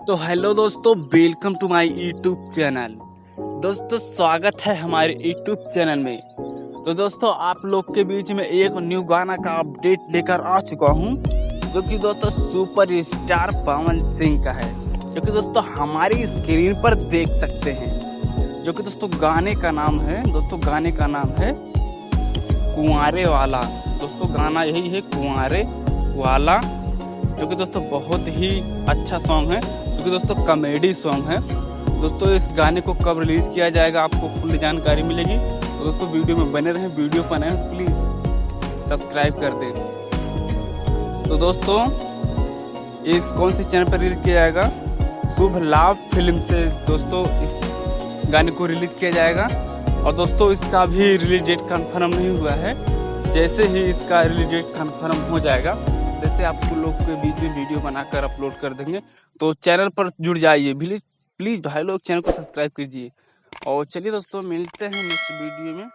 तो हेलो दोस्तों, welcome to my YouTube channel. दोस्तों स्वागत है हमारे यूट्यूब चैनल में। तो दोस्तों आप लोग के बीच में एक न्यू गाना का अपडेट लेकर आ चुका हूं, जो कि दोस्तों सुपर स्टार पवन सिंह का है, जो कि दोस्तों हमारी स्क्रीन पर देख सकते हैं। जो कि दोस्तों गाने का नाम है कुंवारे वाला। दोस्तों गाना यही है, कुंवारे वाला, जो कि दोस्तों बहुत ही अच्छा सॉन्ग है, जो कि दोस्तों कॉमेडी सॉन्ग है। दोस्तों इस गाने को कब रिलीज किया जाएगा आपको फुल जानकारी मिलेगी। तो दोस्तों वीडियो में बने रहें, वीडियो पर नए प्लीज सब्सक्राइब कर दें। तो दोस्तों ये कौन से चैनल पर रिलीज किया जाएगा? शुभ लाभ फिल्म से दोस्तों इस गाने को रिलीज किया जाएगा। और दोस्तों इसका भी रिलीज डेट कंफर्म नहीं हुआ है। जैसे ही इसका रिलीज डेट कंफर्म हो जाएगा, जैसे आपको लोग के बीच में वीडियो बनाकर अपलोड कर देंगे। तो चैनल पर जुड़ जाइए, प्लीज भाई लोग चैनल को सब्सक्राइब कीजिए। और चलिए दोस्तों मिलते हैं नेक्स्ट वीडियो में।